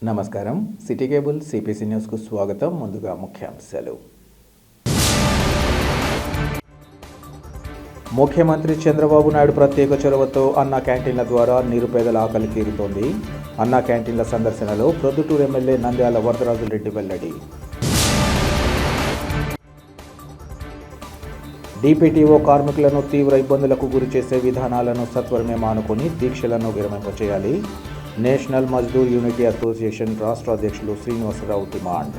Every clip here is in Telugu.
నమస్కారం. సిటీ కేబుల్ సిపిసి న్యూస్కు స్వాగతం. ముందుగా ముఖ్యాంశాలు. ముఖ్యమంత్రి చంద్రబాబు నాయుడు ప్రత్యేక చొరవతో అన్నా క్యాంటీన్ల ద్వారా నిరుపేదల ఆకలి తీరుతోంది. అన్నా క్యాంటీన్ల సందర్శనలో ప్రొద్దుటూరు ఎమ్మెల్యే నంద్యాల వరదరాజులరెడ్డి వెల్లడి. డిపిటిఓ కార్మికులను తీవ్ర ఇబ్బందులకు గురిచేసే విధానాలను సత్వరమే మానుకొని దీక్షలను విరమింపచేయాలి. నేషనల్ మజ్దూర్ యూనిటీ అసోసియేషన్ రాష్ట్ర అధ్యక్షులు శ్రీనివాసరావు డిమాండ్.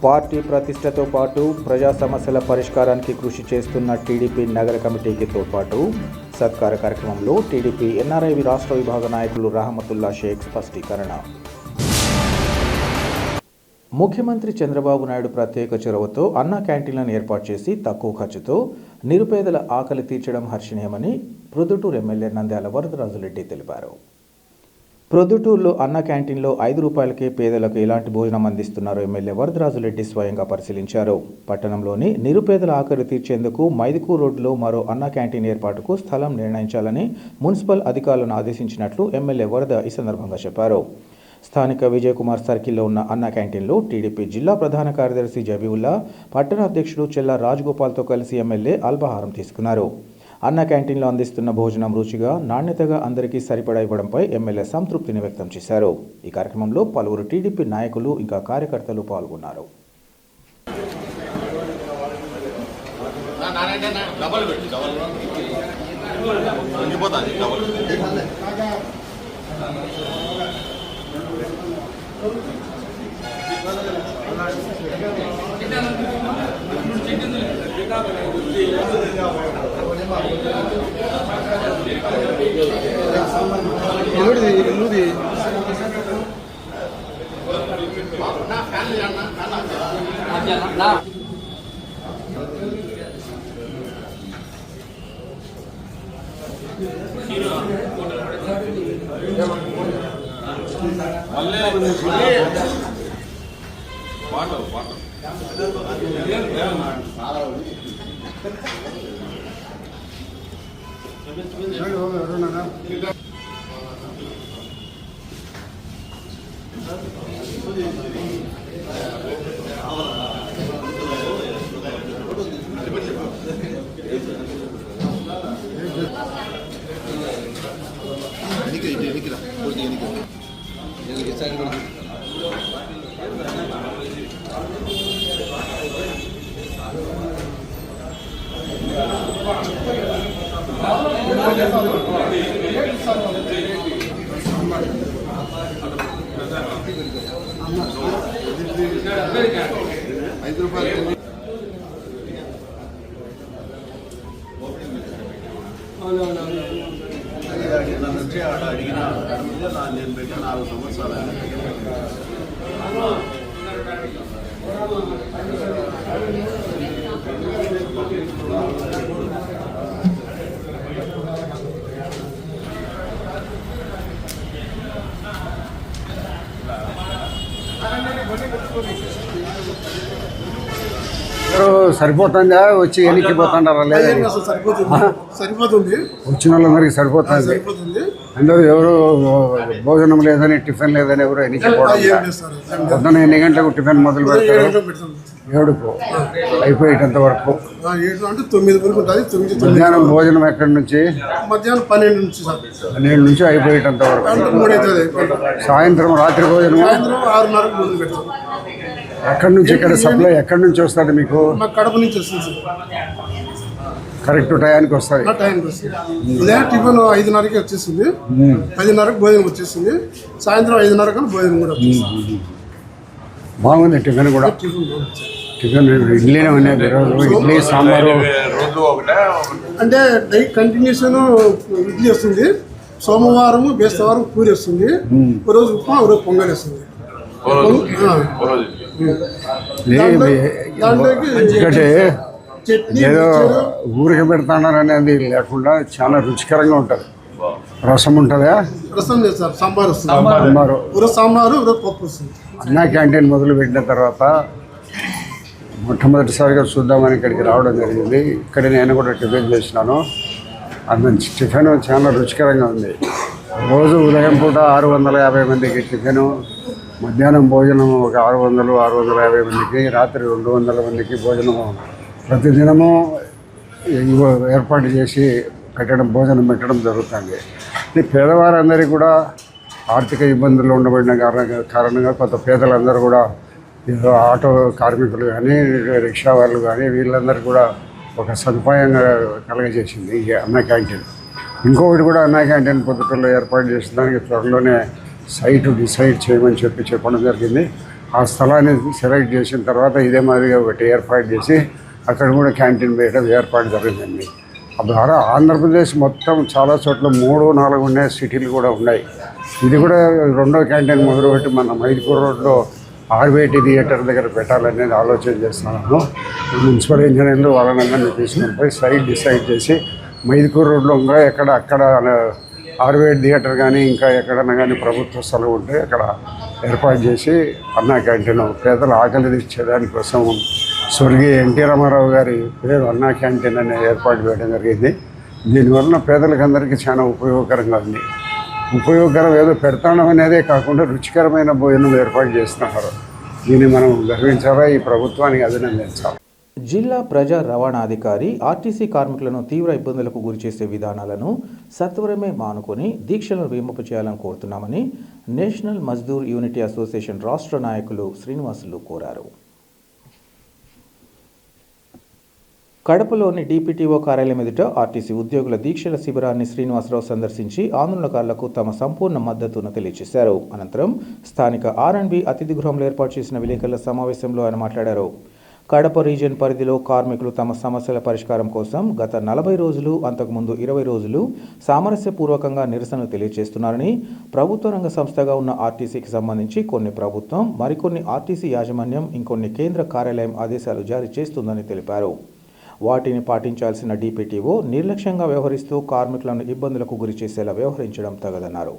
పార్టీ ప్రతిష్టతో పాటు ప్రజా సమస్యల పరిష్కారానికి కృషి చేస్తున్న టీడీపీ నగర కమిటీకి తోడ్పాటు. సత్కార కార్యక్రమంలో టీడీపీ ఎన్ఆర్ఐ రాష్ట్ర విభాగ నాయకులు రహమతుల్లా షేక్ స్పష్టీకరణ. ముఖ్యమంత్రి చంద్రబాబు నాయుడు ప్రత్యేక చొరవతో అన్నా క్యాంటీన్లను ఏర్పాటు చేసి తక్కువ ఖర్చుతో నిరుపేదల ఆకలి తీర్చడం హర్షణీయమని ప్రొద్దుటూరు ఎమ్మెల్యే నంద్యాల వరదరాజులరెడ్డి తెలిపారు. ప్రొద్దుటూరులో అన్నా క్యాంటీన్లో 5 రూపాయలకే పేదలకు ఎలాంటి భోజనం అందిస్తున్నారో ఎమ్మెల్యే వరదరాజులరెడ్డి స్వయంగా పరిశీలించారు. పట్టణంలోని నిరుపేదల ఆకలి తీర్చేందుకు మైదుకూరు రోడ్డులో మరో అన్నా క్యాంటీన్ ఏర్పాటుకు స్థలం నిర్ణయించాలని మున్సిపల్ అధికారులను ఆదేశించినట్లు ఎమ్మెల్యే వరద ఈ సందర్భంగా చెప్పారు. స్థానిక విజయకుమార్ సర్కిల్లో ఉన్న అన్నా క్యాంటీన్లో టీడీపీ జిల్లా ప్రధాన కార్యదర్శి జబీవుల్లా, పట్టణ అధ్యక్షుడు చెల్ల రాజగోపాల్తో కలిసి ఎమ్మెల్యే అల్పాహారం తీసుకున్నారు. అన్నా క్యాంటీన్లో అందిస్తున్న భోజనం రుచిగా, నాణ్యతగా అందరికీ సరిపడా ఇవ్వడంపై ఎమ్మెల్యే సంతృప్తిని వ్యక్తం చేశారు. ఈ కార్యక్రమంలో పలువురు టీడీపీ నాయకులు ఇంకా కార్యకర్తలు పాల్గొన్నారు. అడిగిన నేను పెట్టిన 4 సంవత్సరాలు సరిపోతుందా? వచ్చి ఎన్నికిపోతుంటారా? లేదా? సరిపోతుంది. వచ్చిన వాళ్ళందరికీ సరిపోతుంది. అందరూ ఎవరు భోజనం లేదని, టిఫిన్ లేదని ఎవరు ఎన్నికిపోవడం. పొద్దున్న ఎన్ని గంటలకు టిఫిన్ మొదలు పెడతారు? 7కు అయిపోయేటంత వరకు. 7 అంటే 9 వరకు ఉంటుంది. మధ్యాహ్నం భోజనం ఎక్కడి నుంచి? మధ్యాహ్నం 12 నుంచి 12 నుంచి అయిపోయేటంత వరకు. సాయంత్రం రాత్రి భోజనం 6:30కు మొదలు పెడతాం. ఎక్కడి నుంచి? ఇక్కడ సప్లై ఎక్కడి నుంచి వస్తుంది మీకు? కడప నుంచి వస్తుంది. కరెక్ట్ టయానికి వస్తుంది. ఉదయం టిఫిన్ 5:30కి వచ్చేసింది. 10:30కు భోజనం వచ్చేసింది. సాయంత్రం 5:30కు భోజనం కూడా వచ్చేసింది. బాగుంది టిఫిన్ కూడా. టిఫిన్ ఇడ్లీనే ఉన్నాయి ఈరోజు. ఇడ్లీ సాంబారు అంటే డైట్ కంటిన్యూషన్. ఇడ్లీ వస్తుంది, సోమవారం బేస్తవారం పూరి వస్తుంది, ఒక రోజు ఉప్మా, ఒక రోజు పొంగల్ వస్తుంది. ఎందుకంటే ఏదో ఊరికి పెడతాన్నారు అనేది లేకుండా చాలా రుచికరంగా ఉంటుంది. రసం ఉంటుందా? రసం లేదు సార్, సాంబార్ వస్తుంది. సాంబారు పప్పు వస్తుంది. అన్నా క్యాంటీన్ మొదలు పెట్టిన తర్వాత మొట్టమొదటిసారిగా చూద్దామని ఇక్కడికి రావడం జరిగింది. ఇక్కడ నేను కూడా టిఫిన్ చేసినాను. అది మంచి టిఫిన్ చాలా రుచికరంగా ఉంది. రోజు ఉదయం పూట 650 మందికి టిఫిను, మధ్యాహ్నం భోజనం ఒక 650 మందికి, రాత్రి 200 మందికి భోజనము ప్రతిదినము ఏర్పాటు చేసి భోజనం పెట్టడం జరుగుతుంది. ఈ పేదవారందరికీ కూడా ఆర్థిక ఇబ్బందులు ఉండబడిన కారణంగా కొంత పేదలందరూ కూడా ఆటో కార్మికులు కానీ రిక్షా వాళ్ళు కానీ వీళ్ళందరూ కూడా ఒక సదుపాయంగా కలగజేసింది ఈ అన్న క్యాంటీన్. ఇంకొకటి కూడా అన్న క్యాంటీన్ పొద్దుటూరులో ఏర్పాటు చేసిన దానికి త్వరలోనే సైటు డిసైడ్ చేయమని చెప్పడం జరిగింది. ఆ స్థలాన్ని సెలెక్ట్ చేసిన తర్వాత ఇదే మాదిరిగా ఒకటి ఏర్పాటు చేసి అక్కడ కూడా క్యాంటీన్ వేయడం ఏర్పాటు జరిగిందండి. ద్వారా ఆంధ్రప్రదేశ్ మొత్తం చాలా చోట్ల 3-4 ఉన్నాయి, సిటీలు కూడా ఉన్నాయి. ఇది కూడా రెండో క్యాంటీన్ మొదలుపెట్టి మన మైదుకూరు రోడ్లో ఆర్వేటి థియేటర్ దగ్గర పెట్టాలనేది ఆలోచన చేస్తున్నాను. మున్సిపల్ ఇంజనీర్లు వాళ్ళనందరినీ తీసుకొని పోయి సైట్ డిసైడ్ చేసి మైదుకూరు రోడ్లో ఇంకా అక్కడ ఆర్వేటి థియేటర్ కానీ ఇంకా ఎక్కడన్నా కానీ ప్రభుత్వ స్థలం ఉంటే అక్కడ ఏర్పాటు చేసి అన్నా క్యాంటీన్ పేదల ఆకలి తీర్చేదానికోసం స్వర్గీయ ఎన్టీ రామారావు గారి పేరు అన్నా క్యాంటీన్ అనే ఏర్పాటు చేయడం జరిగింది. దీనివల్ల పేదలకు అందరికీ చాలా ఉపయోగకరంగా ఉంది. ఉపయోగకరం ఏదో పెడతాడం అనేదే కాకుండా రుచికరమైన భోజనం ఏర్పాటు చేస్తున్నారు. దీన్ని మనం గర్వించాలా, ఈ ప్రభుత్వానికి అభినందించాలి. జిల్లా ప్రజా రవాణా అధికారి ఆర్టీసీ కార్మికులను తీవ్ర ఇబ్బందులకు గురిచేసే విధానాలను సత్వరమే మానుకొని దీక్షలను విముపు చేయాలని కోరుతున్నామని నేషనల్ మజ్దూర్ యూనిటీ అసోసియేషన్ రాష్ట్ర నాయకులు శ్రీనివాసులు కోరారు. కడపలోని డిపిటిఓ కార్యాలయం ఎదుట ఆర్టీసీ ఉద్యోగుల దీక్షల శిబిరాన్ని శ్రీనివాసరావు సందర్శించి ఆందోళనకారులకు తమ సంపూర్ణ మద్దతును తెలియజేశారు. అనంతరం స్థానిక R&B అతిథి గృహంలో ఏర్పాటు చేసిన విలేకరుల సమావేశంలో ఆయన మాట్లాడారు. కడప రీజియన్ పరిధిలో కార్మికులు తమ సమస్యల పరిష్కారం కోసం గత 40 రోజులు, అంతకుముందు 20 రోజులు సామరస్యపూర్వకంగా నిరసనలు తెలియజేస్తున్నారని, ప్రభుత్వ రంగ సంస్థగా ఉన్న ఆర్టీసీకి సంబంధించి కొన్ని ప్రభుత్వం, మరికొన్ని ఆర్టీసీ యాజమాన్యం, ఇంకొన్ని కేంద్ర కార్యాలయం ఆదేశాలు జారీ చేస్తుందని తెలిపారు. వాటిని పాటించాల్సిన డిపిటిఓ నిర్లక్ష్యంగా వ్యవహరిస్తూ కార్మికులను ఇబ్బందులకు గురి చేసేలా వ్యవహరించడం తగదన్నారు.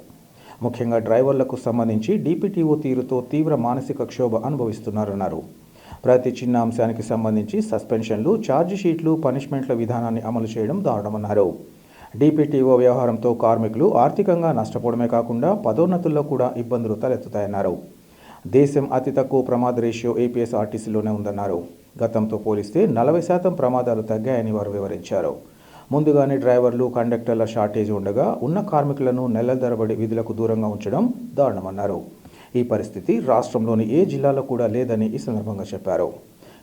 ముఖ్యంగా డ్రైవర్లకు సంబంధించి డిపిటిఓ తీరుతో తీవ్ర మానసిక క్షోభ అనుభవిస్తున్నారన్నారు. ప్రతి చిన్న అంశానికి సంబంధించి సస్పెన్షన్లు, ఛార్జ్ షీట్లు, పనిష్మెంట్ల విధానాన్ని అమలు చేయడం దారుణమన్నారు. డిపిటిఓ వ్యవహారంతో కార్మికులు ఆర్థికంగా నష్టపోవడమే కాకుండా పదోన్నతుల్లో కూడా ఇబ్బందులు తలెత్తుతాయన్నారు. దేశం అతి తక్కువ ప్రమాద రేషియో ఏపీఎస్ఆర్టీసీలోనే ఉందన్నారు. గతంతో పోలిస్తే 40% ప్రమాదాలు తగ్గాయని వారు వివరించారు. ముందుగానే డ్రైవర్లు, కండక్టర్ల షార్టేజ్ ఉండగా ఉన్న కార్మికులను నెలల తరబడి విధులకు దూరంగా ఉంచడం దారుణమన్నారు. ఈ పరిస్థితి రాష్ట్రంలోని ఏ జిల్లాలో కూడా లేదని ఈ సందర్భంగా చెప్పారు.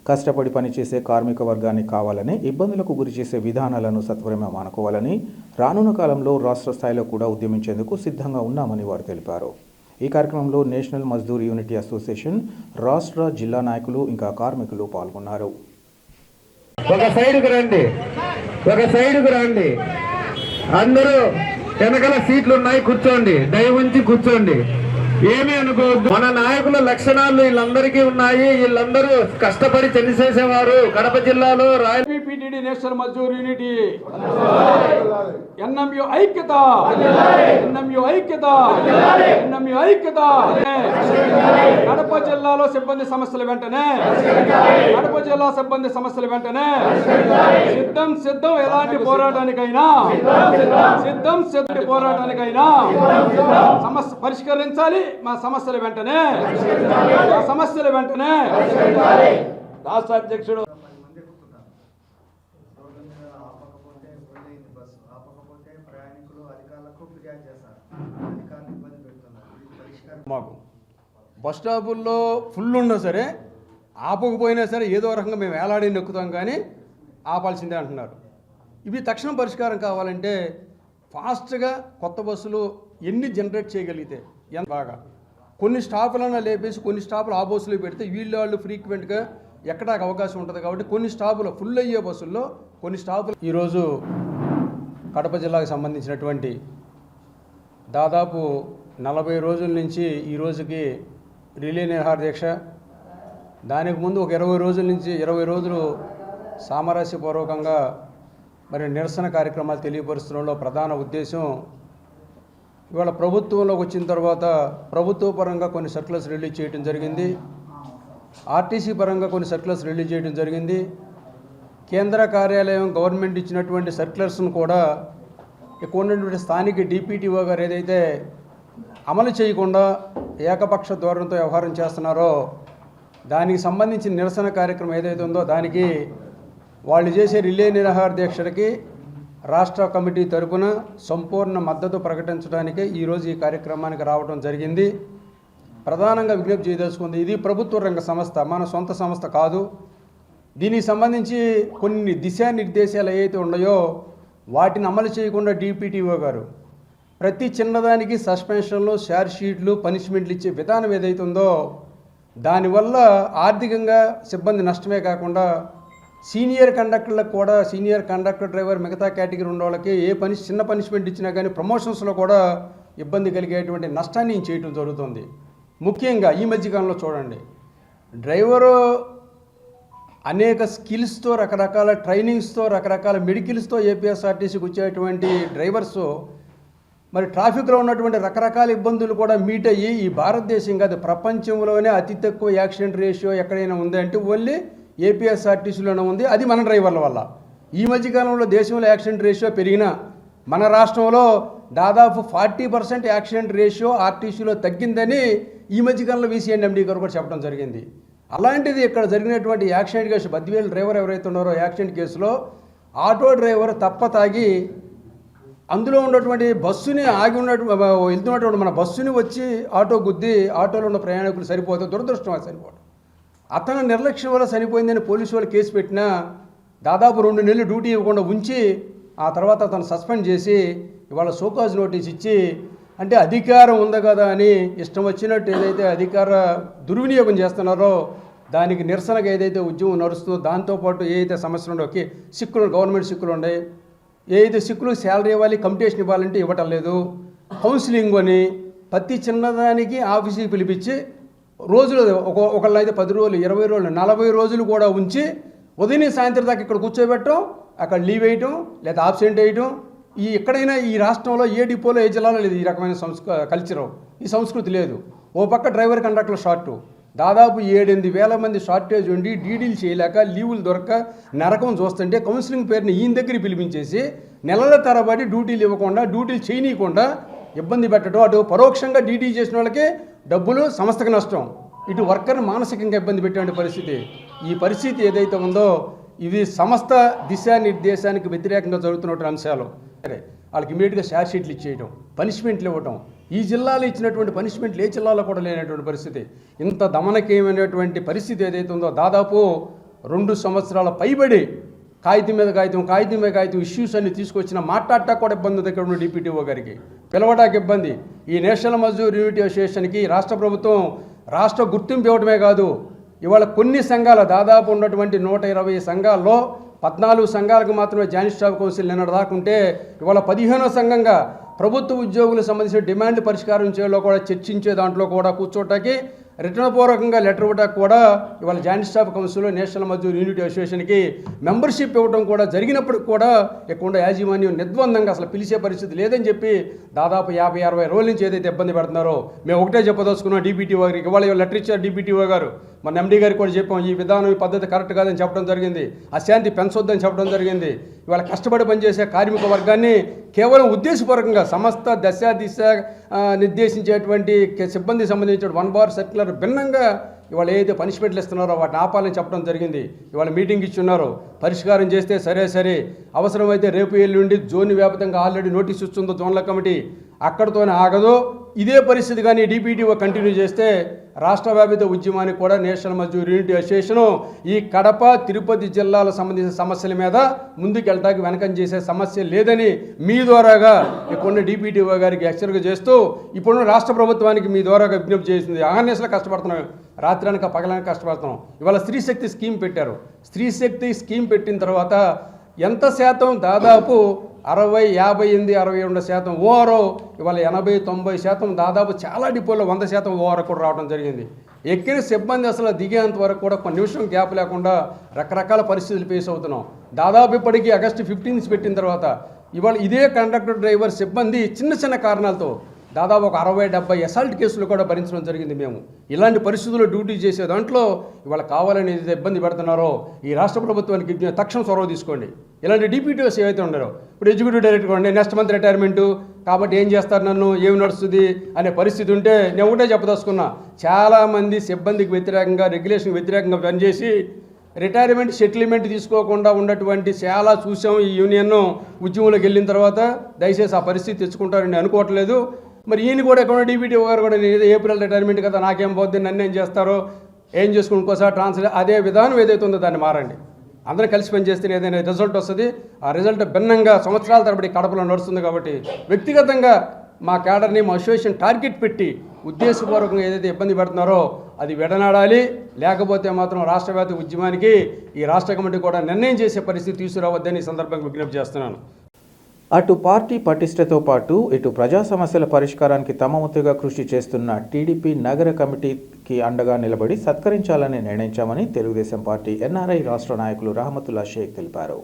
కష్టపడి పనిచేసే కార్మిక వర్గాన్ని కావాలని ఇబ్బందులకు గురి చేసే విధానాలను సత్వరమే మానుకోవాలని, రానున్న కాలంలో రాష్ట్ర స్థాయిలో కూడా ఉద్యమించేందుకు సిద్ధంగా ఉన్నామని వారు తెలిపారు. ఈ కార్యక్రమంలో నేషనల్ మజ్దూర్ యూనిటీ అసోసియేషన్ రాష్ట్ర, జిల్లా నాయకులు ఇంకా కార్మికులు పాల్గొన్నారు. ఒక సైడ్కు రండి, అందరూ వెనకాల సీట్లు ఉన్నాయి, కూర్చోండి, దయ ఉంచి కూర్చోండి, ఏమీ అనుకోవద్దు. మన నాయకుల లక్షణాలు వీళ్ళందరికీ ఉన్నాయి. వీళ్ళందరూ కష్టపడి పనిచేసేవారు. కడప జిల్లాలో రాయలపీటీడీ నేషనల్ మజ్దూర్ యూనిటీ, ఎన్ఎంయు ఐక్యత, ఎన్ఎంయు ఐక్యత, ఎన్ఎంయు ఐక్యత. కడప జిల్లాలో సిబ్బంది సమస్యల వెంటనే, కడప జిల్లా సిబ్బంది సమస్యల వెంటనే సిద్ధం ఎలాంటి పోరాటానికైనా, పోరాటానికైనా సమస్య పరిష్కరించాలి. మా సమస్యల వెంటనే రాష్ట్ర అధ్యక్షుడు మాకు బస్ స్టాపుల్లో ఫుల్ ఉన్నా సరే, ఆపకపోయినా సరే ఏదో రకంగా మేము వేలాడి నొక్కుతాం, కానీ ఆపాల్సిందే అంటున్నారు. ఇవి తక్షణం పరిష్కారం కావాలంటే ఫాస్ట్గా కొత్త బస్సులు ఎన్ని జనరేట్ చేయగలిగితే ఎంత బాగా, కొన్ని స్టాపులన్నా లేపేసి కొన్ని స్టాపులు ఆ బస్సులో పెడితే వీళ్ళు ఫ్రీక్వెంట్గా ఎక్కడానికి అవకాశం ఉంటుంది. కాబట్టి కొన్ని స్టాపులు ఫుల్ అయ్యే బస్సుల్లో కొన్ని స్టాపులు ఈరోజు కడప జిల్లాకు సంబంధించినటువంటి దాదాపు 40 రోజుల నుంచి ఈ రోజుకి రిలే నిరాహార దీక్ష, దానికి ముందు ఒక 20 రోజుల నుంచి 20 రోజులు సామరస్యపూర్వకంగా మరి నిరసన కార్యక్రమాలు తెలియపరుచడంలో ప్రధాన ఉద్దేశం, ఇవాళ ప్రభుత్వంలోకి వచ్చిన తర్వాత ప్రభుత్వ పరంగా కొన్ని సర్క్యులర్స్ రిలీజ్ చేయడం జరిగింది, ఆర్టీసీ పరంగా కొన్ని సర్క్యులర్స్ రిలీజ్ చేయడం జరిగింది. కేంద్ర కార్యాలయం గవర్నమెంట్ ఇచ్చినటువంటి సర్క్యులర్స్ను కూడా ఇక్కడ ఉన్నటువంటి స్థానిక డిపిటిఓ గారు ఏదైతే అమలు చేయకుండా ఏకపక్ష ధోరణితో వ్యవహారం చేస్తున్నారో దానికి సంబంధించిన నిరసన కార్యక్రమం ఏదైతే ఉందో దానికి వాళ్ళు చేసే రిలే నిరాహార దీక్షలకి రాష్ట్ర కమిటీ తరపున సంపూర్ణ మద్దతు ప్రకటించడానికి ఈరోజు ఈ కార్యక్రమానికి రావడం జరిగింది. ప్రధానంగా విజ్ఞప్తి చేయదలుచుకుంది, ఇది ప్రభుత్వ రంగ సంస్థ, మన సొంత సంస్థ కాదు. దీనికి సంబంధించి కొన్ని దిశానిర్దేశాలు ఏవైతే ఉన్నాయో వాటిని అమలు చేయకుండా డిపిటిఓ గారు ప్రతి చిన్నదానికి సస్పెన్షన్లు, షార్ట్ షీట్లు, పనిష్మెంట్లు ఇచ్చే విధానం ఏదైతే ఉందో దానివల్ల ఆర్థికంగా సిబ్బంది నష్టమే కాకుండా సీనియర్ కండక్టర్లకు కూడా, సీనియర్ కండక్టర్, డ్రైవర్, మిగతా కేటగిరీ ఉన్న వాళ్ళకి చిన్న పనిష్మెంట్ ఇచ్చినా కానీ ప్రమోషన్స్లో కూడా ఇబ్బంది కలిగేటువంటి నష్టాన్ని చేయడం జరుగుతుంది. ముఖ్యంగా ఈ మధ్యకాలంలో చూడండి, డ్రైవరు అనేక స్కిల్స్తో, రకరకాల ట్రైనింగ్స్తో, రకరకాల మెడికల్స్తో ఏపీఎస్ఆర్టీసీకి వచ్చేటువంటి డ్రైవర్సు మరి ట్రాఫిక్లో ఉన్నటువంటి రకరకాల ఇబ్బందులు కూడా మీట్ అయ్యి ఈ భారతదేశం కాదు ప్రపంచంలోనే అతి తక్కువ యాక్సిడెంట్ రేషియో ఎక్కడైనా ఉంది అంటే ఓన్లీ ఏపీఎస్ఆర్టీసీలోనే ఉంది. అది మన డ్రైవర్ల వల్ల. ఈ మధ్యకాలంలో దేశంలో యాక్సిడెంట్ రేషియో పెరిగినా మన రాష్ట్రంలో దాదాపు 40% యాక్సిడెంట్ రేషియో ఆర్టీసీలో తగ్గిందని ఈ మధ్యకాలంలో వీసీఎన్ఎండీ గారు కూడా చెప్పడం జరిగింది. అలాంటిది ఇక్కడ జరిగినటువంటి యాక్సిడెంట్ కేసు, బద్దివేలు డ్రైవర్ ఎవరైతే ఉన్నారో యాక్సిడెంట్ కేసులో ఆటో డ్రైవర్ తాగి అందులో ఉన్నటువంటి బస్సుని వెళ్తున్నటువంటి మన బస్సుని వచ్చి ఆటో గుద్ది ఆటోలో ఉన్న ప్రయాణికులు సరిపోతే దురదృష్టం సరిపోవడం. అతను నిర్లక్ష్యం వల్ల చనిపోయిందని పోలీసు వాళ్ళు కేసు పెట్టినా దాదాపు 2 నెలలు డ్యూటీ ఇవ్వకుండా ఉంచి ఆ తర్వాత అతను సస్పెండ్ చేసి ఇవాళ షోకాజ్ నోటీస్ ఇచ్చి, అంటే అధికారం ఉంది కదా అని ఇష్టం వచ్చినట్టు ఏదైతే అధికార దుర్వినియోగం చేస్తున్నారో దానికి నిరసనగా ఏదైతే ఉద్యమం నడుస్తుందో దాంతోపాటు ఏదైతే సమస్యలు ఉండవు, సిక్కులు, గవర్నమెంట్ సిక్కులు ఉన్నాయి, ఏదైతే సిక్కులకు శాలరీ ఇవ్వాలి, కంపిటేషన్ ఇవ్వాలంటే ఇవ్వటం లేదు, కౌన్సిలింగ్ అని ప్రతి చిన్నదానికి ఆఫీస్కి పిలిపించి రోజులు ఒకళ్ళు అయితే 10 రోజులు, 20 రోజులు, 40 రోజులు కూడా ఉంచి ఉదయం సాయంత్రం దాకా ఇక్కడ కూర్చోబెట్టడం, అక్కడ లీవ్ వేయటం లేదా ఆబ్సెంట్ వేయటం. ఎక్కడైనా ఈ రాష్ట్రంలో ఏ డిపోలో ఏ జిల్లాలో లేదు ఈ రకమైన కల్చరు, ఈ సంస్కృతి లేదు. ఓ పక్క డ్రైవర్ కండక్టర్ల షార్టు, దాదాపు 7-8 వేల మంది షార్టేజ్ ఉండి డీడీలు చేయలేక లీవులు దొరక నరకం చూస్తుంటే కౌన్సిలింగ్ పేరుని ఈయన దగ్గర పిలిపించేసి నెలల తరబడి డ్యూటీలు ఇవ్వకుండా, డ్యూటీలు చేయనీయకుండా ఇబ్బంది పెట్టడం. అటు పరోక్షంగా డీడీ చేసిన వాళ్ళకి డబ్బులు, సంస్థకు నష్టం, ఇటు వర్కర్ని మానసికంగా ఇబ్బంది పెట్టే పరిస్థితి. ఈ పరిస్థితి ఏదైతే ఉందో ఇది సంస్థ దిశానిర్దేశానికి వ్యతిరేకంగా జరుగుతున్నటువంటి అంశాలు. సరే, వాళ్ళకి ఇమీడియట్గా షార్ట్ షీట్లు ఇచ్చేయడం, పనిష్మెంట్లు ఇవ్వటం. ఈ జిల్లాలో ఇచ్చినటువంటి పనిష్మెంట్లు ఏ జిల్లాలో కూడా లేనటువంటి పరిస్థితి. ఇంత దమనకీయమైనటువంటి పరిస్థితి ఏదైతే ఉందో దాదాపు 2 సంవత్సరాల పైబడి కాగితం మీద కాగితం ఇష్యూస్ అన్ని తీసుకొచ్చిన మాట్లాడటా కూడా ఇబ్బంది ఉంది. ఇక్కడ ఉన్న డిపిటిఓ గారికి పిలవడానికి ఇబ్బంది. ఈ నేషనల్ మజ్దూర్ యూనిటీ అసోసియేషన్కి రాష్ట్ర ప్రభుత్వం రాష్ట్ర గుర్తింపు ఇవ్వడమే కాదు, ఇవాళ కొన్ని సంఘాల దాదాపు ఉన్నటువంటి 120 సంఘాల్లో 14 సంఘాలకు మాత్రమే జాయింట్ స్టాఫ్ కౌన్సిల్ నిన్న దాకుంటే ఇవాళ 15వ సంఘంగా ప్రభుత్వ ఉద్యోగులకు సంబంధించిన డిమాండ్ పరిష్కారం చేయడంలో కూడా చర్చించే దాంట్లో కూడా కూర్చోటానికి రిటర్నపూర్వకంగా లెటర్ ఇవ్వడానికి కూడా ఇవాళ జాయింట్ స్టాఫ్ కౌన్సిల్లో నేషనల్ మజ్దూర్ యూనిటీ అసోసియేషన్కి మెంబర్షిప్ ఇవ్వడం కూడా జరిగినప్పుడు కూడా ఎక్కువ యాజమాన్యం నిర్ద్వందంగా అసలు పిలిచే పరిస్థితి లేదని చెప్పి దాదాపు 50-60 రోజుల నుంచి ఏదైతే ఇబ్బంది పెడుతున్నారో మేము ఒకటే చెప్పదలుచుకున్నాం డిపిటిఓ గారికి. ఇవాళ లెటర్ ఇచ్చారు డిపిటిఓ గారు, మన ఎండీ గారికి కూడా చెప్పాం ఈ విధానం, ఈ పద్ధతి కరెక్ట్ కాదని చెప్పడం జరిగింది, అశాంతి పెంచొద్దని చెప్పడం జరిగింది. ఇవాళ కష్టపడి పనిచేసే కార్మిక వర్గాన్ని కేవలం ఉద్దేశపూర్వకంగా సమస్త దిశ నిర్దేశించేటువంటి సిబ్బందికి సంబంధించిన 1 బార్ సర్క్యులర్ భిన్నంగా ఇవాళ ఏదైతే పనిష్మెంట్లు ఇస్తున్నారో వాటిని ఆపాలని చెప్పడం జరిగింది. ఇవాళ మీటింగ్ ఇచ్చున్నారు, పరిష్కారం చేస్తే సరే అవసరమైతే రేపు ఎల్లుండి జోన్ వ్యాప్తంగా ఆల్రెడీ నోటీస్ ఇస్తుందో జోన్ల కమిటీ, అక్కడితోనే ఆగదు. ఇదే పరిస్థితి కానీ డిపిటిఓ కంటిన్యూ చేస్తే రాష్ట్ర వ్యాపిత ఉద్యమానికి కూడా నేషనల్ మజ్దూర్ యూనిటీ అసోసియేషను ఈ కడప, తిరుపతి జిల్లాలకు సంబంధించిన సమస్యల మీద ముందుకెళ్ళటానికి వెనకం చేసే సమస్య లేదని మీ ద్వారాగా ఇక్కడ డిపిటిఓ గారికి హెచ్చరిక చేస్తూ ఇప్పుడు రాష్ట్ర ప్రభుత్వానికి మీ ద్వారాగా విజ్ఞప్తి చేసింది. అహర్నిశలు కష్టపడుతున్నాం, రాత్రనక పగలనక కష్టపడుతున్నాం. ఇవాళ స్త్రీ శక్తి స్కీమ్ పెట్టారు. స్త్రీ శక్తి స్కీమ్ పెట్టిన తర్వాత ఎంత శాతం, దాదాపు 60, 58, 62% ఓఆర్ఓ, ఇవాళ 80-90% దాదాపు చాలా డిపోల్లో 100% ఓఆర్ఓ కూడా రావడం జరిగింది. ఎక్కిన సిబ్బంది అసలు దిగేంత వరకు కూడా కొన్ని నిమిషం గ్యాప్ లేకుండా రకరకాల పరిస్థితులు ఫేస్ అవుతున్నాం. దాదాపు ఇప్పటికీ ఆగస్టు 15 పెట్టిన తర్వాత ఇవాళ ఇదే కండక్టర్, డ్రైవర్ సిబ్బంది చిన్న కారణాలతో దాదాపు ఒక 60-70 అసాల్ట్ కేసులు కూడా భరించడం జరిగింది మేము. ఇలాంటి పరిస్థితుల్లో డ్యూటీ చేసే దాంట్లో ఇవాళ కావాలని ఏదైతే ఇబ్బంది పెడుతున్నారో ఈ రాష్ట్ర ప్రభుత్వానికి తక్షణ చొరవ తీసుకోండి. ఇలాంటి డిప్యూటీస్ ఏవైతే ఉన్నారో, ఇప్పుడు ఎగ్జిక్యూటివ్ డైరెక్టర్ ఉండే నెక్స్ట్ మంత్ రిటైర్మెంటు కాబట్టి ఏం చేస్తారు, నన్ను ఏమి నడుస్తుంది అనే పరిస్థితి ఉంటే నేను ఒకటే చెప్పదలుచుకున్నా, చాలామంది సిబ్బందికి వ్యతిరేకంగా రెగ్యులేషన్కి వ్యతిరేకంగా పనిచేసి రిటైర్మెంట్ సెటిల్మెంట్ తీసుకోకుండా ఉన్నటువంటి చాలా చూసాం. ఈ యూనియన్ ఉద్యమంలోకి వెళ్ళిన తర్వాత దయచేసి ఆ పరిస్థితి తెచ్చుకుంటారని అనుకోవట్లేదు. మరి ఈయన కూడా ఎక్కడ డీబీటీ గారు కూడా ఏప్రిల్ రిటైర్మెంట్ కదా నాకేం పోద్ది, నన్ను ఏం చేస్తారో, ఏం చేసుకుని ఇంకోసారి ట్రాన్స్ఫర్, అదే విధానం ఏదైతే ఉందో దాన్ని మారండి. అందరూ కలిసి పనిచేస్తే ఏదైనా రిజల్ట్ వస్తుంది. ఆ రిజల్ట్ భిన్నంగా సంవత్సరాల తరబడి కడపలో నడుస్తుంది. కాబట్టి వ్యక్తిగతంగా మా క్యాడర్ని మా అసోసియేషన్ టార్గెట్ పెట్టి ఉద్దేశపూర్వకంగా ఏదైతే ఇబ్బంది పెడుతున్నారో అది విడనాడాలి. లేకపోతే మాత్రం రాష్ట్రవ్యాప్త ఉద్యమానికి ఈ రాష్ట్ర కమిటీ కూడా నిర్ణయం చేసే పరిస్థితి తీసుకురావద్దని ఈ సందర్భంగా విజ్ఞప్తి చేస్తున్నాను. అటు పార్టీ పటిష్టతో పాటు ఇటు ప్రజా సమస్యల పరిష్కారానికి తమ వంతుగా కృషి చేస్తున్న టీడీపీ నగర కమిటీకి అండగా నిలబడి సత్కరించాలని నిర్ణయించామని తెలుగుదేశం పార్టీ ఎన్ఆర్ఐ రాష్ట్ర నాయకులు రహమతుల్లా షేక్ తెలిపారు.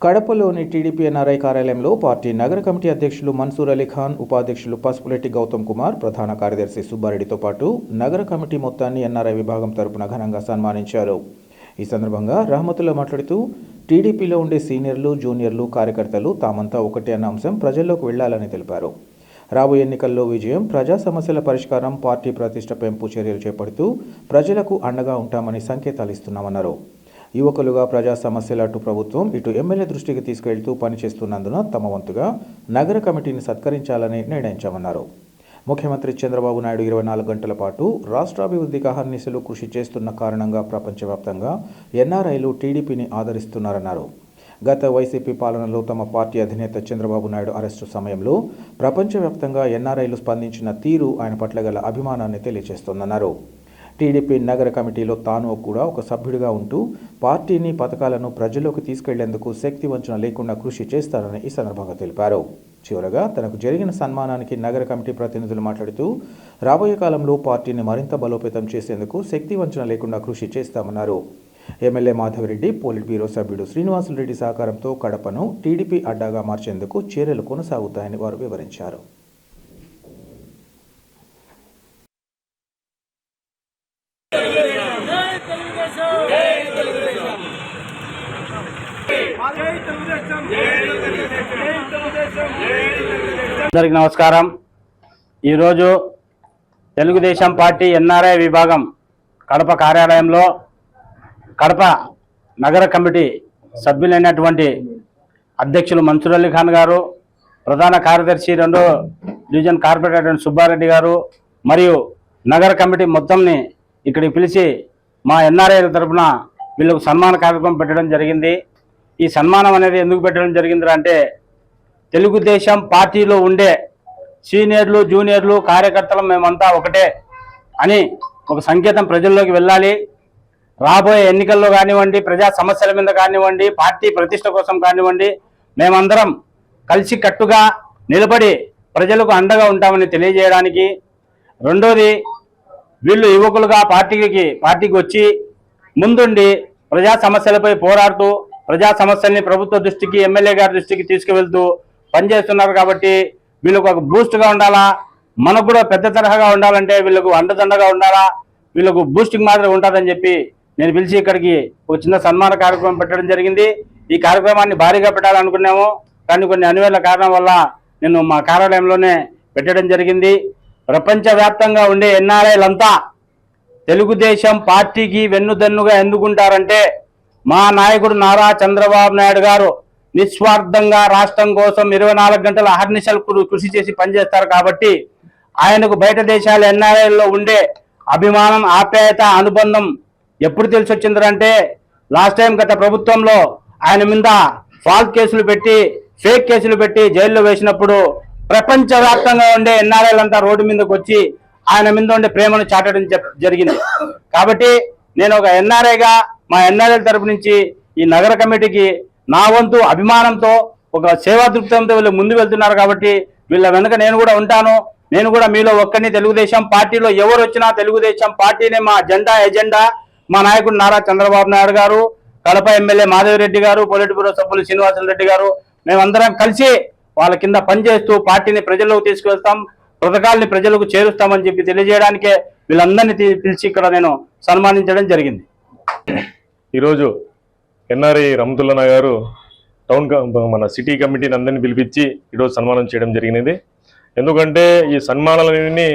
కడపలోని టీడీపీ ఎన్ఆర్ఐ కార్యాలయంలో పార్టీ నగర కమిటీ అధ్యక్షులు మన్సూర్ అలీ ఖాన్, ఉపాధ్యక్షులు పసుపులెట్టి గౌతమ్ కుమార్, ప్రధాన కార్యదర్శి సుబ్బారెడ్డితో పాటు నగర కమిటీ మొత్తాన్ని ఎన్ఆర్ఐ విభాగం తరపున ఘనంగా సన్మానించారు. ఈ సందర్భంగా రహమతుల్లా మాట్లాడుతూ టీడీపీలో ఉండే సీనియర్లు, జూనియర్లు, కార్యకర్తలు తామంతా ఒకటే అన్న అంశం ప్రజల్లోకి వెళ్లాలని తెలిపారు. రాబోయే ఎన్నికల్లో విజయం, ప్రజా సమస్యల పరిష్కారం, పార్టీ ప్రతిష్ట పెంపు చర్యలు చేపడుతూ ప్రజలకు అండగా ఉంటామని సంకేతాలు ఇస్తున్నామన్నారు. యువకులుగా ప్రజా సమస్యల అటు ప్రభుత్వం ఇటు ఎమ్మెల్యే దృష్టికి తీసుకెళ్తూ పనిచేస్తున్నందున తమ వంతుగా నగర కమిటీని సత్కరించాలని నిర్ణయించామన్నారు. ముఖ్యమంత్రి చంద్రబాబు నాయుడు 24 గంటల పాటు రాష్ట్రాభివృద్ధికి అహర్నిశలు కృషి చేస్తున్న కారణంగా ప్రపంచవ్యాప్తంగా ఎన్ఆర్ఐలు టీడీపీని ఆదరిస్తున్నారన్నారు. గత వైసీపీ పాలనలో తమ పార్టీ అధినేత చంద్రబాబు నాయుడు అరెస్టు సమయంలో ప్రపంచవ్యాప్తంగా ఎన్ఆర్ఐలు స్పందించిన తీరు ఆయన పట్ల గల అభిమానాన్ని తెలియజేస్తోందన్నారు. టీడీపీ నగర కమిటీలో తాను కూడా ఒక సభ్యుడిగా ఉంటూ పార్టీని, పథకాలను ప్రజల్లోకి తీసుకెళ్లేందుకు శక్తి వంచన లేకుండా కృషి చేస్తారని ఈ సందర్భంగా తెలిపారు. చివరగా తనకు జరిగిన సన్మానానికి నగర కమిటీ ప్రతినిధులు మాట్లాడుతూ రాబోయే కాలంలో పార్టీని మరింత బలోపేతం చేసేందుకు శక్తి వంచన లేకుండా కృషి చేస్తామన్నారు. ఎమ్మెల్యే మాధవరెడ్డి, పోలిట్ బ్యూరో సభ్యుడు శ్రీనివాసులరెడ్డి సహకారంతో కడపను టీడీపీ అడ్డాగా మార్చేందుకు చర్యలు కొనసాగుతాయని వారు వివరించారు. అందరికి నమస్కారం. ఈరోజు తెలుగుదేశం పార్టీ ఎన్ఆర్ఐ విభాగం కడప కార్యాలయంలో కడప నగర కమిటీ సభ్యులైనటువంటి అధ్యక్షులు మన్సూర్ అలీ ఖాన్ గారు, ప్రధాన కార్యదర్శి 2వ డివిజన్ కార్పొరేటర్ సుబ్బారెడ్డి గారు మరియు నగర కమిటీ మొత్తంని ఇక్కడికి పిలిచి మా ఎన్ఆర్ఐల తరఫున వీళ్ళకు సన్మాన కార్యక్రమం పెట్టడం జరిగింది. ఈ సన్మానం అనేది ఎందుకు పెట్టడం జరిగింది అంటే తెలుగుదేశం పార్టీలో ఉండే సీనియర్లు, జూనియర్లు, కార్యకర్తలు మేమంతా ఒకటే అని ఒక సంకేతం ప్రజల్లోకి వెళ్ళాలి. రాబోయే ఎన్నికల్లో కానివ్వండి, ప్రజా సమస్యల మీద కానివ్వండి, పార్టీ ప్రతిష్ట కోసం కానివ్వండి, మేమందరం కలిసి కట్టుగా నిలబడి ప్రజలకు అండగా ఉంటామని తెలియజేయడానికి. రెండోది, వీళ్ళు యువకులుగా పార్టీకి వచ్చి ముందుండి ప్రజా సమస్యలపై పోరాడుతూ ప్రజా సమస్యల్ని ప్రభుత్వ దృష్టికి, ఎమ్మెల్యే గారి దృష్టికి తీసుకువెళ్తూ పనిచేస్తున్నారు. కాబట్టి వీళ్ళకు ఒక బూస్ట్గా ఉండాలా, మనకు కూడా పెద్ద తరహాగా ఉండాలంటే వీళ్ళకు అండదండగా ఉండాలా, వీళ్ళకు బూస్టింగ్ మాత్రం ఉంటుందని చెప్పి నేను పిలిచి ఇక్కడికి ఒక చిన్న సన్మాన కార్యక్రమం పెట్టడం జరిగింది. ఈ కార్యక్రమాన్ని భారీగా పెట్టాలనుకున్నాము, కానీ కొన్ని అనివార్య కారణం వల్ల నేను మా కార్యాలయంలోనే పెట్టడం జరిగింది. ప్రపంచవ్యాప్తంగా ఉండే ఎన్ఆర్ఐలంతా తెలుగుదేశం పార్టీకి వెన్నుదన్నుగా ఎందుకుంటారంటే మా నాయకుడు నారా చంద్రబాబు నాయుడు గారు నిస్వార్థంగా రాష్ట్రం కోసం 24 గంటల అహర్నిశలు కృషి చేసి పనిచేస్తారు. కాబట్టి ఆయనకు బయట దేశాల ఎన్ఆర్ఐల్లో ఉండే అభిమానం, ఆప్యాయత, అనుబంధం ఎప్పుడు తెలిసి వచ్చిందంటే లాస్ట్ టైం గత ప్రభుత్వంలో ఆయన మీద ఫాల్స్ కేసులు పెట్టి, ఫేక్ కేసులు పెట్టి జైల్లో వేసినప్పుడు ప్రపంచవ్యాప్తంగా ఉండే ఎన్ఆర్ఐలంతా రోడ్డు మీదకి వచ్చి ఆయన మీద ఉండే ప్రేమను చాటడం జరిగింది. కాబట్టి నేను ఒక ఎన్ఆర్ఐగా మా ఎన్ఆర్ఐల తరపు నుంచి ఈ నగర కమిటీకి నా వంతు అభిమానంతో, ఒక సేవా దృక్పథంతో వీళ్ళు ముందు వెళ్తున్నారు. కాబట్టి వీళ్ళ వెనుక నేను కూడా ఉంటాను. నేను కూడా మీలో ఒక్కరిని తెలుగుదేశం పార్టీలో ఎవరు వచ్చినా తెలుగుదేశం పార్టీనే మా ఎజెండా. మా నాయకుడు నారా చంద్రబాబు నాయుడు గారు, కడప ఎమ్మెల్యే మాధవరెడ్డి గారు, పొలిట్ బ్యూరో సభ్యులు శ్రీనివాసులరెడ్డి గారు, మేమందరం కలిసి వాళ్ళ కింద పనిచేస్తూ పార్టీని ప్రజల్లోకి తీసుకువెళ్తాం. పథకాల్ని ప్రజలకు చేరుస్తామని చెప్పి తెలియజేయడానికే వీళ్ళందరినీ పిలిచి ఇక్కడ నేను సన్మానించడం జరిగింది. ఈరోజు ఎన్ఆర్ఐ రహమతుల్లా గారు మన సిటీ కమిటీని అందరినీ పిలిపించి ఈరోజు సన్మానం చేయడం జరిగినది. ఎందుకంటే ఈ సన్మానాలన్నీ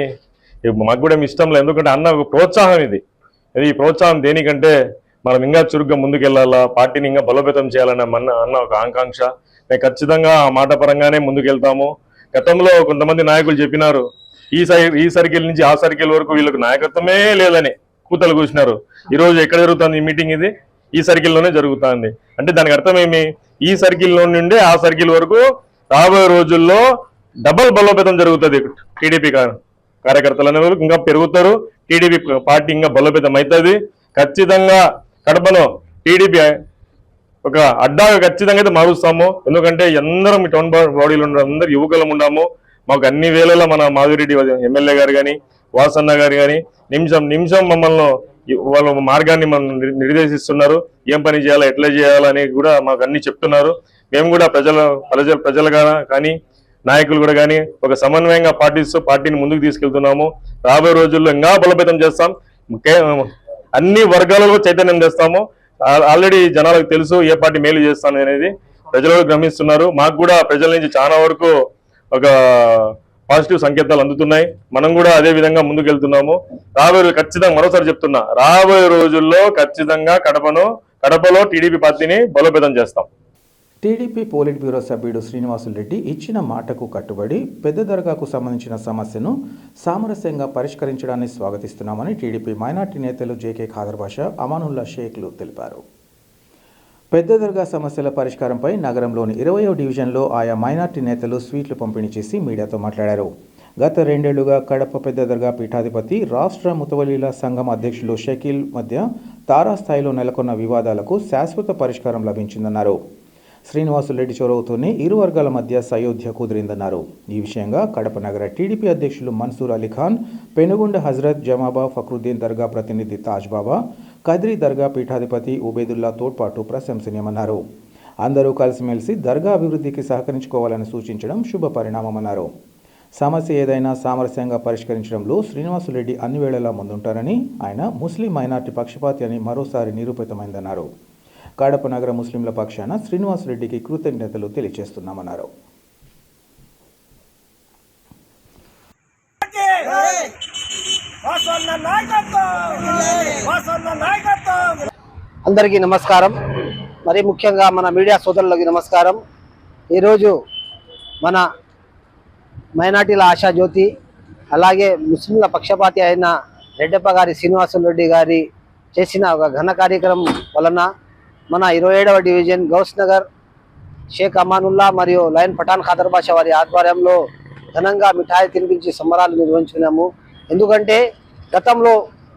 మాకు కూడా ఇష్టం లేదు. ఎందుకంటే అన్న ఒక ప్రోత్సాహం ఇది. ఈ ప్రోత్సాహం దేనికంటే మనం ఇంకా చురుగ్గా ముందుకెళ్లాలా, పార్టీని ఇంకా బలోపేతం చేయాలన్న అన్న ఒక ఆకాంక్ష. మేము ఖచ్చితంగా ఆ మాట పరంగానే ముందుకెళ్తాము. గతంలో కొంతమంది నాయకులు చెప్పినారు, ఈ సర్కిల్ నుంచి ఆ సర్కిల్ వరకు వీళ్ళకి నాయకత్వమే లేదని కూతలు కూర్చున్నారు. ఈరోజు ఎక్కడ జరుగుతుంది ఈ మీటింగ్? ఇది ఈ సర్కిల్లోనే జరుగుతుంది. అంటే దానికి అర్థం ఏమి? ఈ సర్కిల్లో నుండి ఆ సర్కిల్ వరకు రాబోయే రోజుల్లో డబల్ బలోపేతం జరుగుతుంది. టీడీపీ కార్యకర్తలు అనే వాళ్ళు ఇంకా పెరుగుతారు, టీడీపీ పార్టీ ఇంకా బలోపేతం అవుతుంది. ఖచ్చితంగా కడపను టీడీపీ ఒక అడ్డాగా ఖచ్చితంగా అయితే మారుస్తాము. ఎందుకంటే అందరం ఈ టౌన్ బాడీలో ఉన్న అందరు యువకులం ఉన్నాము. మాకు అన్ని వేళలా మన మాధురెడ్డి ఎమ్మెల్యే గారు కానీ, వాసన్న గారు కానీ నిమిషం మమ్మల్ని వాళ్ళ మార్గాన్ని మనం నిర్దేశిస్తున్నారు. ఏం పని చేయాలా, ఎట్లా చేయాలని కూడా మాకు అన్ని చెప్తున్నారు. మేము కూడా ప్రజలు కానీ నాయకులు కూడా కానీ ఒక సమన్వయంగా పాటిస్తూ పార్టీని ముందుకు తీసుకెళ్తున్నాము. రాబోయే రోజుల్లో ఇంకా బలోపేతం చేస్తాం. అన్ని వర్గాలలో చైతన్యం చేస్తాము. ఆల్రెడీ జనాలకు తెలుసు ఏ పార్టీ మేలు చేస్తాను అనేది, ప్రజలు గమనిస్తున్నారు. మాకు కూడా ప్రజల నుంచి చాలా వరకు ఒక పాజిటివ్ సంకేతాలు అందుతున్నాయి. మనం కూడా అదే విధంగా ముందుకెళ్తున్నాము. ఖచ్చితంగా మరోసారి చెప్తున్నా, రాబోయే రోజుల్లో ఖచ్చితంగా కడపలో టీడీపీ పార్టీని బలోపేతం చేస్తాం. టీడీపీ పోలిట్ బ్యూరో సభ్యుడు శ్రీనివాసులరెడ్డి ఇచ్చిన మాటకు కట్టుబడి పెద్ద దర్గాకు సంబంధించిన సమస్యను సామరస్యంగా పరిష్కరించడాన్ని స్వాగతిస్తున్నామని టీడీపీ మైనార్టీ నేతలు జేకే ఖాదర్ బాషా, అమానుల్లా షేక్లు తెలిపారు. పెద్ద దర్గా సమస్యల పరిష్కారంపై నగరంలోని 20వ డివిజన్లో ఆయా మైనార్టీ నేతలు స్వీట్లు పంపిణీ చేసి మీడియాతో మాట్లాడారు. గత 2 ఏళ్లుగా కడప పెద్ద దర్గా పీఠాధిపతి, రాష్ట్ర ముతవల్లీల సంఘం అధ్యక్షులు షకీల్ మధ్య తారాస్థాయిలో నెలకొన్న వివాదాలకు శాశ్వత పరిష్కారం లభించిందన్నారు. శ్రీనివాసులరెడ్డి చొరవతోనే ఇరు వర్గాల మధ్య సయోధ్య కుదిరిందన్నారు. ఈ విషయంగా కడప నగర టీడీపీ అధ్యక్షులు మన్సూర్ అలీఖాన్, పెనుగొండ హజరత్ జమాబా ఫక్రుద్దీన్ దర్గా ప్రతినిధి తాజ్ బాబా, కద్రీ దర్గా పీఠాధిపతి ఉబేదుల్లా తోడ్పాటు ప్రశంసనీయమన్నారు. అందరూ కలిసిమెలిసి దర్గా అభివృద్ధికి సహకరించుకోవాలని సూచించడం శుభ పరిణామమన్నారు. సమస్య ఏదైనా సామరస్యంగా పరిష్కరించడంలో శ్రీనివాసులరెడ్డి అన్ని వేళలా ముందుంటారని, ఆయన ముస్లిం మైనార్టీ పక్షపాతి అని మరోసారి నిరూపితమైందన్నారు. కడప నగర ముస్లింల పక్షాన శ్రీనివాసులరెడ్డికి కృతజ్ఞతలు తెలియజేస్తున్నామన్నారు. అందరికీ నమస్కారం. మరి ముఖ్యంగా మన మీడియా సోదరులకి నమస్కారం. ఈరోజు మన మైనార్టీల ఆశాజ్యోతి, అలాగే ముస్లింల పక్షపాతి అయిన రెడ్డప్ప గారి శ్రీనివాసులరెడ్డి గారి చేసిన ఒక ఘన కార్యక్రమం వలన మన 27వ డివిజన్ గౌస్ నగర్ షేక్ అమానుల్లా మరియు లయన్ పఠాన్ ఖాదర్ బాషా వారి ఆధ్వర్యంలో ఘనంగా మిఠాయి తినిపించి సంబరాలు నిర్వహించుకున్నాము. ఎందుకంటే గతంలో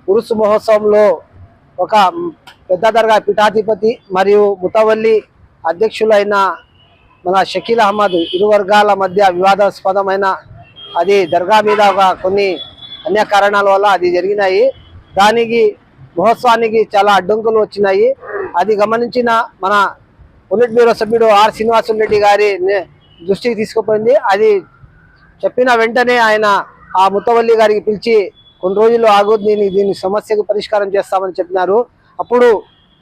ఉరుసు మహోత్సవంలో ఒక పెద్ద దర్గా పీఠాధిపతి మరియు ముతవల్లి అధ్యక్షులైన మన షకీల్ అహ్మద్ ఇరు వర్గాల మధ్య వివాదాస్పదమైన అది దర్గా మీద కొన్ని అన్య కారణాల వల్ల అది జరిగినాయి. దానికి మహోత్సవానికి చాలా అడ్డంకులు వచ్చినాయి. అది గమనించిన మన పొలిట్ బ్యూరో సభ్యుడు ఆర్ శ్రీనివాసులరెడ్డి గారి దృష్టికి తీసుకుపోయింది. అది చెప్పిన వెంటనే ఆయన ఆ ముతవల్లి గారికి పిలిచి కొన్ని రోజులు ఆగు, దీని సమస్యకు పరిష్కారం చేస్తామని చెప్పినారు. అప్పుడు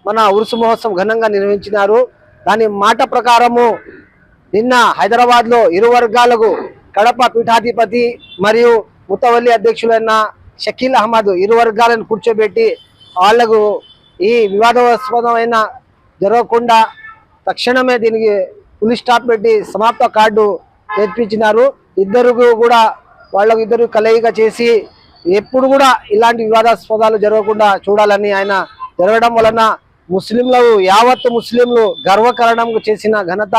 మన ఉరుసు మహోత్సవం ఘనంగా నిర్వహించినారు. దాని మాట ప్రకారము నిన్న హైదరాబాద్లో ఇరు వర్గాలకు కడప పీఠాధిపతి మరియు ముతవల్లి అధ్యక్షులైన షకీల్ అహ్మద్ ఇరు వర్గాలను కూర్చోబెట్టి వాళ్లకు ఈ వివాదాస్పదమైన జరగకుండా తక్షణమే దీనికి పులి స్టాప్ పెట్టి సమాప్త కార్డు నేర్పించినారు. ఇద్దరు కూడా వాళ్ళకు ఇద్దరు కలయిక చేసి ఎప్పుడు కూడా ఇలాంటి వివాదాస్పదాలు జరగకుండా చూడాలని ఆయన జరగడం వలన ముస్లింలు యావత్తు ముస్లింలు గర్వకారణం చేసిన ఘనత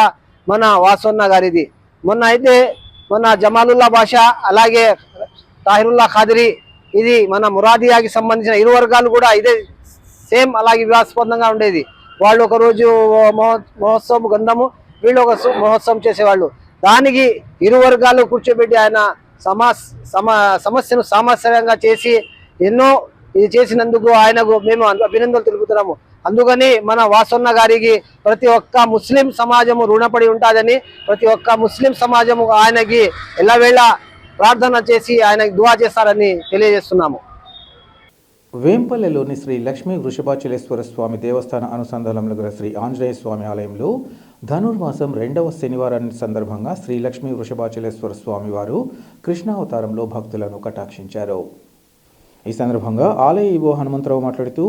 మన వాసన్న గారిది. మొన్న అయితే మన జమాలుల్లా బాషా అలాగే తాహిరుల్లా ఖాదరీ, ఇది మన మురాదియాకి సంబంధించిన ఇరు వర్గాలు కూడా ఇదే సేమ్ అలాగే వివాదాస్పదంగా ఉండేది. వాళ్ళు ఒకరోజు మహోత్సవం గంధము, వీళ్ళు ఒక మహోత్సవం చేసేవాళ్ళు. దానికి ఇరు వర్గాలు కూర్చోబెట్టి ఆయన సమస్యను సామరస్యంగా చేసి ఎన్నో ఇది చేసినందుకు ఆయనకు మేము అభినందనలు తెలుపుతున్నాము. అందుకని మన వాసన్న గారికి ప్రతి ఒక్క ముస్లిం సమాజము రుణపడి ఉంటుందని, ప్రతి ఒక్క ముస్లిం సమాజము ఆయనకి ఎల్లవేళ ప్రార్థన చేసి ఆయనకు దువా చేస్తారని తెలియజేస్తున్నాము. వేంపల్లెలోని శ్రీ లక్ష్మీ వృషభాచలేశ్వర స్వామి దేవస్థాన అనుసంధానంలో గల శ్రీ ఆంజనేయ స్వామి ఆలయంలో ధనుర్మాసం 2వ శనివారాన్ని సందర్భంగా శ్రీ లక్ష్మీ వృషభాచలేశ్వర స్వామి వారు కృష్ణావతారంలో భక్తులను కటాక్షించారు. ఈ సందర్భంగా ఆలయ ఈవో హనుమంతరావు మాట్లాడుతూ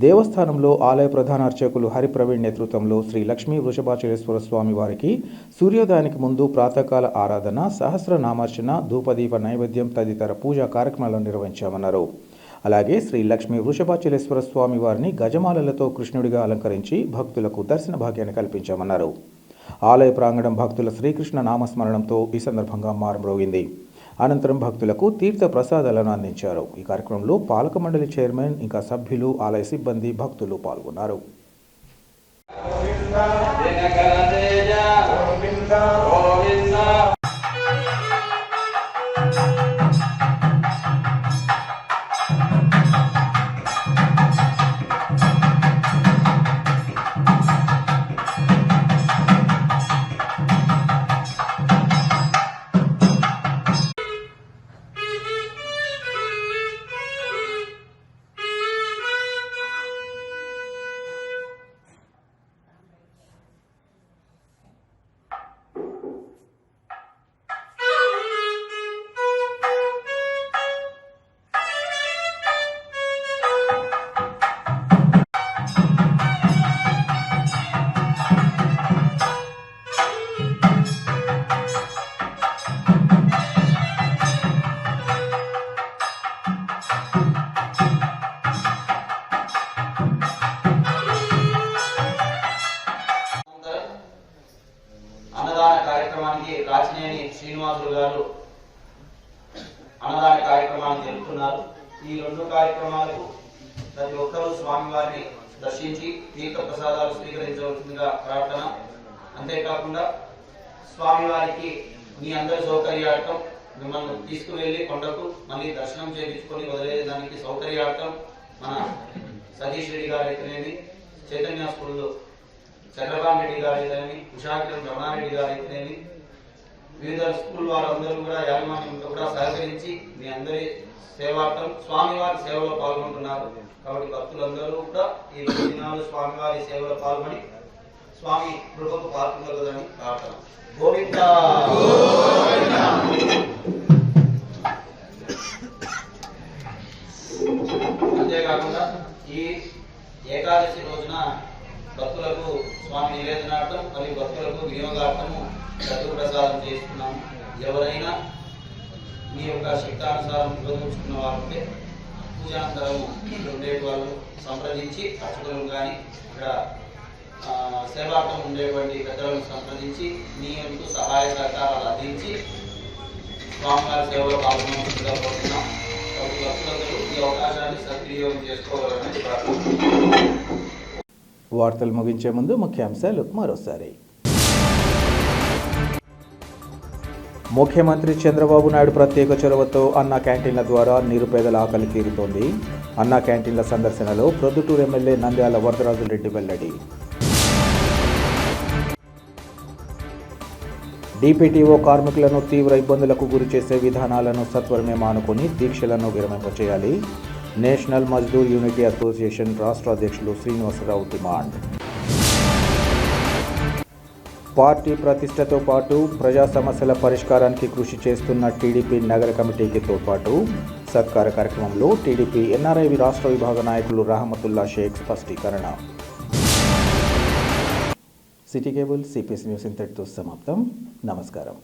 దేవస్థానంలో ఆలయ ప్రధాన అర్చకులు హరిప్రవీణ్ నేతృత్వంలో శ్రీ లక్ష్మీ వృషభాచలేశ్వర స్వామి వారికి సూర్యోదయానికి ముందు ప్రాతకాల ఆరాధన, సహస్రనామార్చన, ధూపదీప నైవేద్యం తదితర పూజా కార్యక్రమాలను నిర్వహించామన్నారు. అలాగే శ్రీ లక్ష్మీ వృషభాచలేశ్వర స్వామి వారిని గజమాలలతో కృష్ణుడిగా అలంకరించి భక్తులకు దర్శన భాగ్యాన్ని కల్పించామన్నారు. ఆలయ ప్రాంగణం భక్తుల శ్రీకృష్ణ నామస్మరణంతో ఈ సందర్భంగా మారుమ్రోగింది. అనంతరం భక్తులకు తీర్థ ప్రసాదాలను అందించారు. ఈ కార్యక్రమంలో పాలక మండలి చైర్మన్ ఇంకా సభ్యులు, ఆలయ సిబ్బంది, భక్తులు పాల్గొన్నారు. అన్నదాన కార్యక్రమానికి రాచినేని శ్రీనివాసులు గారు అన్నదాన కార్యక్రమాన్ని జరుపుతున్నారు. ఈ 2 కార్యక్రమాలకు ప్రతి ఒక్కరూ స్వామివారిని దర్శించి తీర్థ ప్రసాదాలు స్వీకరించవలసిందిగా ప్రార్థన. అంతేకాకుండా స్వామివారికి మీ అందరి సౌకర్యార్థం మిమ్మల్ని తీసుకువెళ్ళి కొండకు మళ్ళీ దర్శనం చేయించుకొని వదిలేదానికి సౌకర్యార్థం మన సతీష్ రెడ్డి గారు అయితేనేమి, చైతన్య స్కూల్ చంద్రబాబు రెడ్డి గారు అయితేనేమి, ఉషాకిరం రమణారెడ్డి గారు అయితేనేమి, వివిధ స్కూల్ వారందరూ కూడా యాజమాన్యంతో కూడా సహకరించి మీ అందరి సేవార్థం స్వామివారి సేవలో పాల్గొంటున్నారు. కాబట్టి భక్తులందరూ కూడా ఈ 2 దినాలు స్వామివారి సేవలో పాల్గొని స్వామి కృపకు పాల్గొనగలని ప్రార్థన. గోవింద అంతేకాకుండా ఈ ఏకాదశి రోజున భక్తులకు స్వామి నివేదనార్థం మరియు భక్తులకు వినియోగార్థము చతుర్ ప్రసాదం చేస్తున్నాము. ఎవరైనా మీ యొక్క శక్తానుసారం ఉపయోగించుకున్న వారు ఉంటే పూజానంతరం ఉండేటి వాళ్ళు సంప్రదించి అర్చకులను కానీ ఇక్కడ సేవార్థం ఉండేటువంటి పెద్దలను సంప్రదించి మీ వంతు సహాయ సహకారాలు అందించి స్వామివారి సేవలో పాల్గొనవలసిందిగా కోరుతున్నాం. కాబట్టి భక్తులందరూ ఈ అవకాశాన్ని సద్వినియోగం చేసుకోవాలని ప్రార్థన. వార్తలు ముగించే ముందు ముఖ్యాంశాలు మరోసారి. ముఖ్యమంత్రి చంద్రబాబు నాయుడు ప్రత్యేక చొరవతో అన్నా క్యాంటీన్ల ద్వారా నిరుపేదల ఆకలి తీరుతోంది. అన్నా క్యాంటీన్ల సందర్శనలో ప్రొద్దుటూరు ఎమ్మెల్యే నంద్యాల వరదరాజులరెడ్డి వెల్లడి. డిపిటిఓ కార్మికులను తీవ్ర ఇబ్బందులకు గురి చేసే విధానాలను సత్వరమే మానుకొని దీక్షలను విరమింపచేయాలి. నేషనల్ మజ్దూర్ యూనిటీ అసోసియేషన్ రాష్ట్ర అధ్యక్షులు శ్రీనివాసరావు డిమాండ్. పార్టీ ప్రతిష్టతో పాటు ప్రజా సమస్యల పరిష్కారానికి కృషి చేస్తున్న టీడీపీ నగర కమిటీకి తోడ్పాటు. సత్కార కార్యక్రమంలో టీడీపీ ఎన్ఆర్ఐ రాష్ట్ర విభాగ నాయకులు రహమతుల్లా షేక్ స్పష్టీకరణ. సిటీ కేబుల్ సిపిఎస్ న్యూస్ ఇంతటితో సమాప్తం. నమస్కారం.